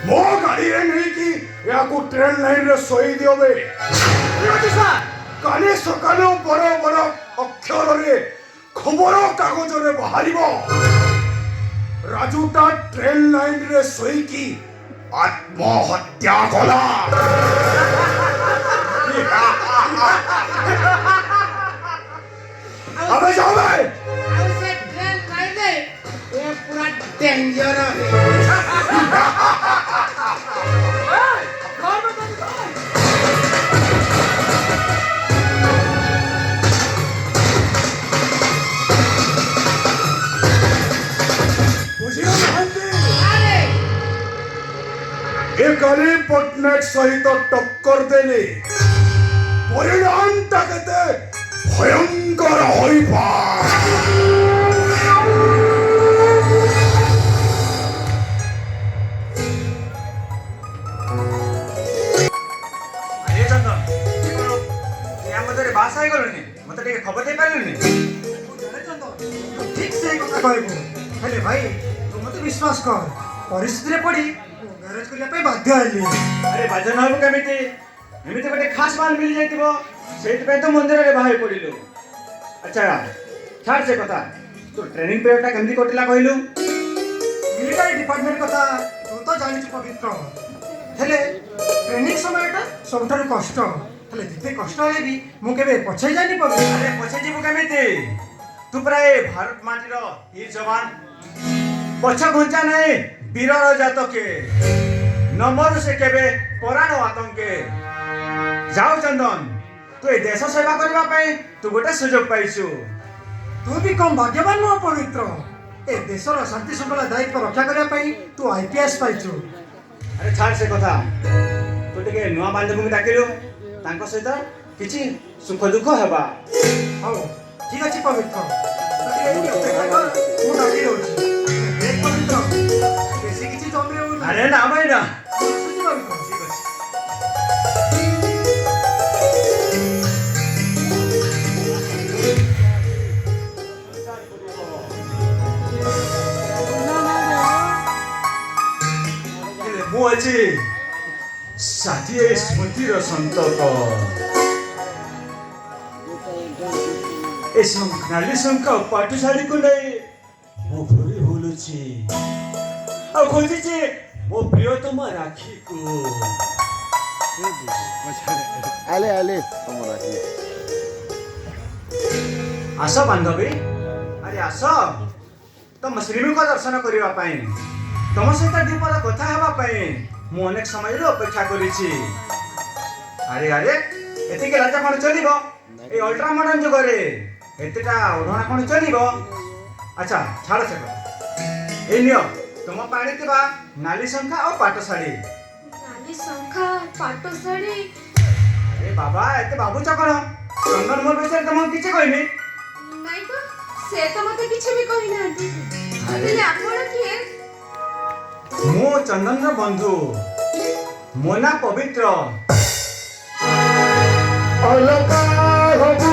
ମୋ ଗାଡ଼ିରେ ନେଇକି ଏହାକୁ ଟ୍ରେନ୍ ଲାଇନ୍ରେ ଶୋଇ ଦିଅ ବେ। କାଲି ସକାଳୁ ବଡ଼ ବଡ଼ ଅକ୍ଷରରେ ଖବର କାଗଜରେ ବାହାରିବ ରାଜୁଟା ଟ୍ରେନ୍ ଲାଇନ୍ରେ ଶୋଇକି ଆତ୍ମହତ୍ୟା କଲା। अबे जाओ बे। उसे ट्रेन खाई दे ये पूरा डेंजर है। बुझियो महंती अरे ए गली पटनेक सहित टक्कर देले परिणामटा केते भयंकर होइबा। अरे चंदन या मते बास आइ गलनी मते टिके खबर दे पाइलनी। ठीक से कथा कहबो हेले भाई तू मते विश्वास कर परिस्थिति रे पड़ी गैरेज करिया पे बाध्य हली। अरे बाजन हबो केमिति एमिति गोटे खास माल मिल जाइतिबो सेति पे तो मंदिर रे बाहर पडिलु। अच्छा छाड़ से कथा तू ट्रेनिंग पीरियड ता केमिति कटिला कहलु। मिलिटारी डिपार्टमेंट कथा तू तो जानिछ पवित्र हेले ट्रेनिंग समयटा सबठारु कष्ट हेले जिते कष्ट हेले भी मु केबे पछै जानि पवित्र। अरे पछे जीवु केमिति तू प्राय भारत माटीर वीर जवान पछ घुंचा नहीं वीर जातके नंबर से केबे पराण आतंके जाओ चंदन तू ए देश सेवा करबा पई तू गोटे सुयोग पाइछु। तू भी कम भाग्यवान न पवित्र ए देशर शांति शृंखला दायित्व रक्षा करिया पई तू आईपीएस पाइछु। अरे छाड़ से कथा तू टिके नुआ बांधवଙ୍କୁ डाकिलु तांको सहित किछि सुख दुख हेबा। हाउ ठीक अछि पवित्र तते एति अपेक्षा कर मु डाकी रहउछि ए पवित्र बेसी किछि जमे हो ना। अरे ना भाई ना सुनि पवित्र ठीक अछि। मु अछि षाठिए स्मृतिर सन्तक ए नाली शंख पाठशाली को नहीं मो घुरी बोलुछि आ खोजिछि मो प्रियतम राखी को। आले आले तमरा की आस बांधवी अरे आस तुम श्रीमी को दर्शन करबा पई तुम सहित दीपद कथा हेबा पई मु अनेक समय अपेक्षा करिछि। अरे अरे एतिके राजा कोन चलिबो ए अल्ट्रा मॉडर्न जुग रे एतेटा ओढणा कोन चलिबो। अच्छा छाड़ से ए नियो तुम पाणी केबा नाली शंखा और पाटशाड़ी। नाली शंखा पाटशाड़ी अरे बाबा एते बाबू चकण चंदन मोर विषय तुम किछ कहनी नहीं तो से तो मते किछ भी कहि नांती अरे। अरे आपण किए मो चंदन रो बंधु मो ना पवित्र अलका हबो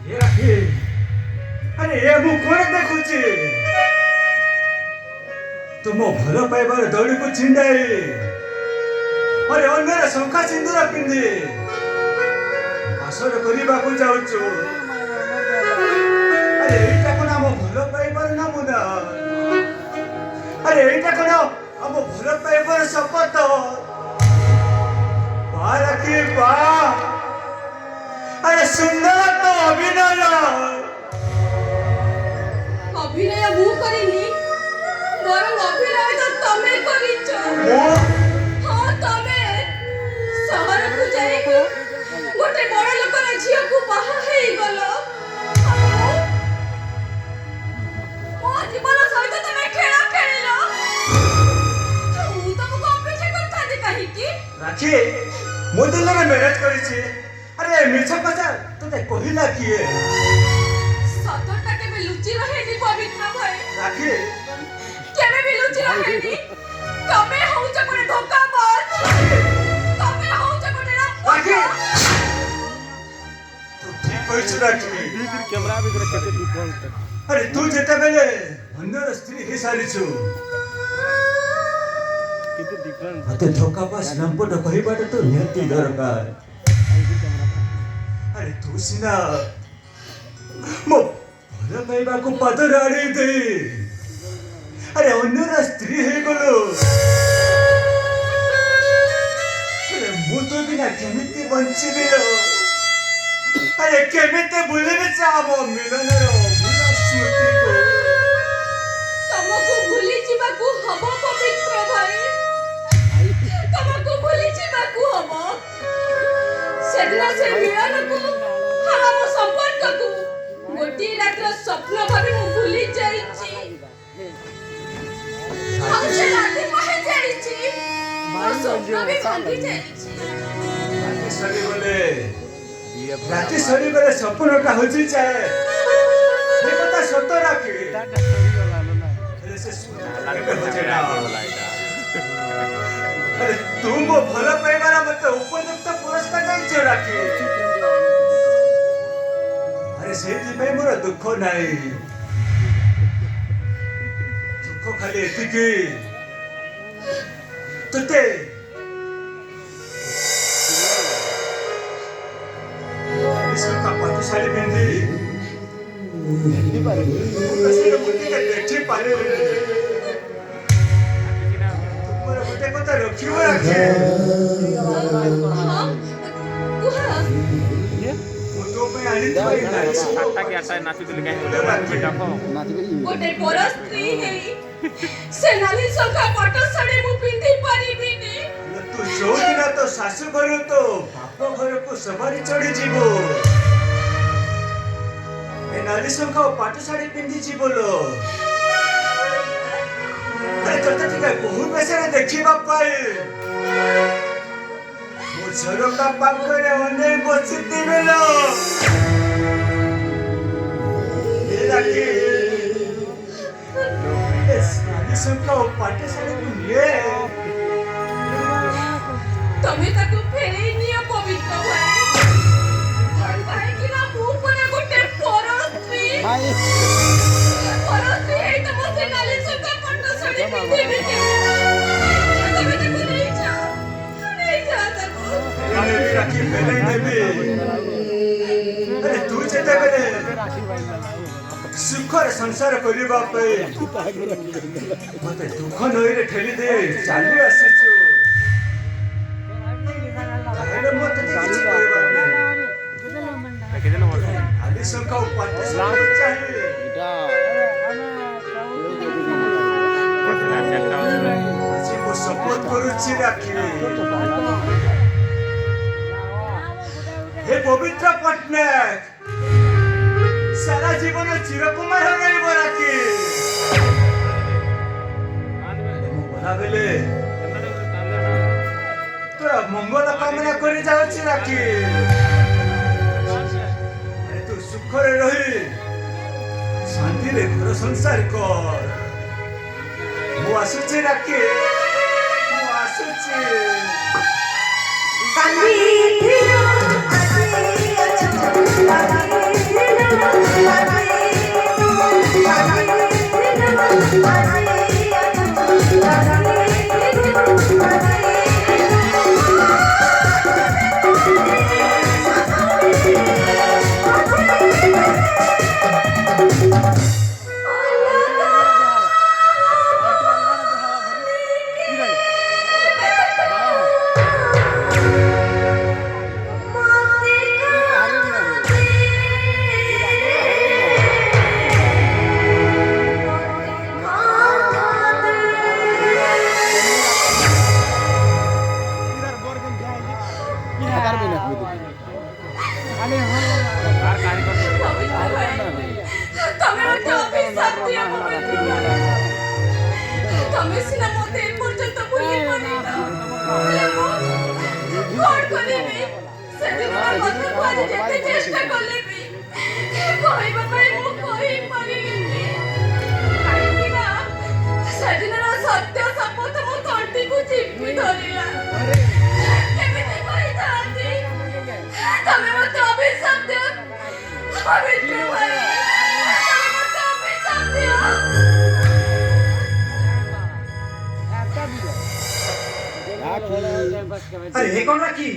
ये राखी अरे ये मु कोन देखुची तुम भल पाइबार दौड़ी को छिंडाई अरे अन्य शंखा सिंदूर पिंधि आसर करबा को जाउछु। अरे एटा कोन हम भल पाइबार नमुना अरे एटा कोन हम भल पाइबार शपथ बाराकी बा अरे सुंदर तो अभिनय अभिनय मु करिनी बरं अभिनय तो तमे करिछ। मो हां तमे सहर को जाई गोटे बड़ लोकर झियो को बाहा हेई गलो ରାକ୍ଷୀ ମୋ ଦିନରେ ମ୍ୟାରେଜ କରିଛି ଆରେ ମିଛ କଥା ତୋତେ କହିଲା କିଏ ସତଟା କେବେ ଲୁଚି ରହେନି ପବିତ୍ର ଭାଇ ରାକ୍ଷୀ କେବେ ବି ଲୁଚି ରହେନି ତମେ ହଉଛ ଗୋଟେ ଧୋକାବାଜ ତମେ ହଉଛ ଗୋଟେ ରାକ୍ଷୀ ତୁ ଠିକ କହିଛୁ ରାକ୍ଷୀ କ୍ୟାମେରା ଭିତରେ କେତେ ଡିଫରେନ୍ସ ଆରେ ତୁ ଯେତେବେଳେ ଅନ୍ୟର ସ୍ତ୍ରୀ ହେଇସାରିଛୁ କେତେ ଡିଫରେନ୍ସ ମତେ ଧୋକାବାଜ ନମ୍ବରଟା କହିବାଟା ତ ନିହାତି ଦରକାର ଆରେ ତୁ ସିନା ମୋ ଭଲ ପାଇବାକୁ ପାଦରେ ଆଡ଼େଇ ଦେ ଆରେ ଅନ୍ୟର ସ୍ତ୍ରୀ ହେଇଗଲୁ ଆରେ ମୁଁ ତ ବିନା କେମିତି ବଞ୍ଚିବି ଆରେ କେମିତି ଭୁଲିବି ଆମ ମିଳନର ଭୁଲା ସ୍ମୃତିକୁ ତମକୁ ଭୁଲି ଯିବାକୁ ହବ ପବିତ୍ର ଭାଇ ତମକୁ ଭୁଲି ଯିବାକୁ ହବ ସେଦିନ ସେ ମିଳନକୁ ଆମ ସମ୍ପର୍କକୁ ଗୋଟିଏ ରାତିର ସ୍ୱପ୍ନ ଭାବି ମୁଁ ଭୁଲି ଯାଇଛି ଆଉ ସେ ରାତି ବହି ଯାଇଛି ମୋ ସ୍ୱପ୍ନ ବି ଭାଙ୍ଗି ଯାଇଛି ରାତି ସରିଗଲେ ସ୍ୱପ୍ନଟା ହଜିଯାଏ ଏ କଥା ସତ ରାଖେ ହେଲେ ସେ ସ୍ୱପ୍ନ କେବେ ହଜେନା ଆରେ ତୁ ମୋ ଭଲ ପାଇବାର ମତେ ଉପଯୁକ୍ତ ପୁରସ୍କାର ଦେଇଛ ରାଖି ଆରେ ସେଇଥିପାଇଁ ମୋର ଦୁଃଖ ନାହିଁ ଦୁଃଖ ଖାଲି ଏତିକି ତୋତେ ପାଠଶାଳୀ ପିନ୍ଧି ଦେଖି ପାରିଲି ତୁମର ଗୋଟେ କଥା ରଖିବ ରାଖି ହଁ କୁହ ମୁଁ ତୋ ପାଇଁ ଆଣିଥିବା ଏଇ ନାରୀ ଗୋଟେ ପର ସ୍ତ୍ରୀ ହେଇ ସେ ନାଲି ଶଙ୍ଖା ପଟ ଶାଢ଼ୀ ମୁଁ ପିନ୍ଧି ପାରିବିନି ତୁ ଯୋଉଦିନ ତୋ ଶାଶୁ ଘରୁ ତୋ ବାପ ଘରକୁ ସବାରି ଚଢିଯିବୁ ଏ ନାରୀ ଶଙ୍ଖା ପାଟ ଶାଢ଼ୀ ପିନ୍ଧିଯିବୁ ଲୋ ଆରେ ତୋତେ ଟିକେ ବହୁ ବେଶରେ ଦେଖିବା ପାଇଁ ମୋ ଝରକା ପାଖରେ ଅନେକ ବସିଥିବେ ଲୋ ଏ ରାଖି ଏ ନାରୀ ଶଙ୍ଖା ପାଟ ଶାଢ଼ୀକୁ ନିଏ ତମେ ତାକୁ ଫେରେଇ ନିଅ ପବିତ୍ର ଭାଇ କାହିଁକି ନା ମୁଁ ପୁଣି ଗୋଟେ ପର ସ୍ତ୍ରୀ ହେଇ ତମ ସେ ନାଲି ଶଙ୍ଖା ପଟ ଶାଢ଼ୀ ପିନ୍ଧିବି ତମେ ତାକୁ ନେଇଯାଅ ତାକୁ ରାଖି ଫେରେଇ ଦେବି ଆରେ ତୁ ଯେତେବେଳେ ସୁଖରେ ସଂସାର କରିବା ପାଇଁ ମତେ ଦୁଃଖ ନଈରେ ଠେଲି ଦେଇ ଚାଲି ଆସିଛୁ ତାହେଲେ ମତେ କିଛି କହିବାର ନାହିଁ ଖାଲି ଶଙ୍ଖା ପାଟ ଶାଢ଼ୀ ଚାହିଁ ଆଜି ମୁଁ ଶପଥ କରୁଛି ରାଖି ହେ ପବିତ୍ର ପଟ୍ଟନାୟକ ସାରା ଜୀବନ ଚିରକୁମାର ରହିବ ରାଖି ମୁଁ ଗଲାବେଳେ ତୋର ମଙ୍ଗଳ କାମନା କରି ଯାଉଛି ରାଖି ଆରେ ତୁ ସୁଖରେ ରହି ଶାନ୍ତିରେ ଘର ସଂସାର କର ମୁଁ ଆସୁଛି ରାଖି ମୁଁ ଆସୁଛି ସେଦିନ କଥାକୁ ଆଜି ଯେତେ ଚେଷ୍ଟା କଲେ ବି କହିବା ପାଇଁ ମୁଁ କହିପାରିଲିନି। କାହିଁକି ନା ସେଦିନର ସତ୍ୟ ଶପଥ ମୋ ତଣ୍ଟିକୁ ଚିପି ଧରିଲା। କେମିତି କହିଥାନ୍ତି? ତମେ ମତେ ଅଭିଶାପ ଦିଅ ପବିତ୍ର ଭାଇ, ତମେ ମତେ ଅଭିଶାପ ଦିଅ। ଆରେ ଏ କ'ଣ ରାକ୍ଷୀ?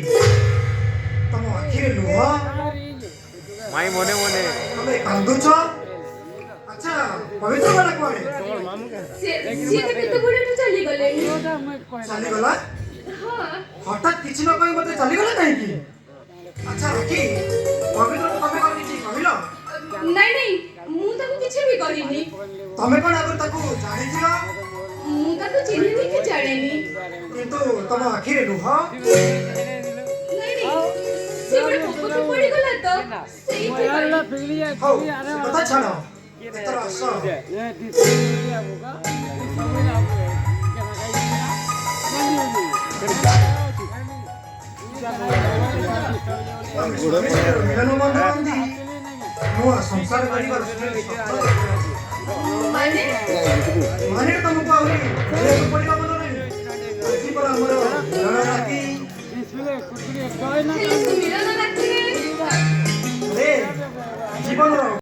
ତମ ଆଖିରେ ଲୁହ, ମାଇ ମନେ ମନେ ତମେ କାନ୍ଦୁଛ। ଆଚ୍ଛା ପବିତ୍ର ବାଲା କୁଆଡ଼େ ସିଏ ତ କେତେଗୁଡେଠୁ ଚାଲିଗଲେଣି। ଚାଲିଗଲା? ହଠାତ୍ କିଛି ନ କହି ମତେ ଚାଲିଗଲା କାହିଁକି? ଆଚ୍ଛା ରାକ୍ଷୀ, ପବିତ୍ରକୁ ତମେ କ'ଣ କିଛି କହିଲ? ନାଇଁ ନାଇଁ, ମୁଁ ତାକୁ କିଛି ବି କରିନି। ତମେ କ'ଣ ଆଗରୁ ତାକୁ ଜାଣିଥିଲ? ମୁଁ ତାକୁ ଚିହ୍ନିନି କି ଜାଣେନି। କିନ୍ତୁ ତମ ଆଖିରେ ଲୁହ? ନାଇଁ ନାଇଁ, ସେ ଗୋଟେ ପୋକରେ ପଡ଼ିଗଲା ତ ସେଇଥିପାଇଁ। ହଉ ସେ କଥା ଛାଡ଼, ଏଥର ଆସ। ମିଳନ ବନ୍ଧ ବାନ୍ଧି ନୂଆ ସଂସାର କରିବାର ସ୍ୱପ୍ନ ଦେଖିଛି। ମାନେ ମାନେ ତମକୁ ଆହୁରି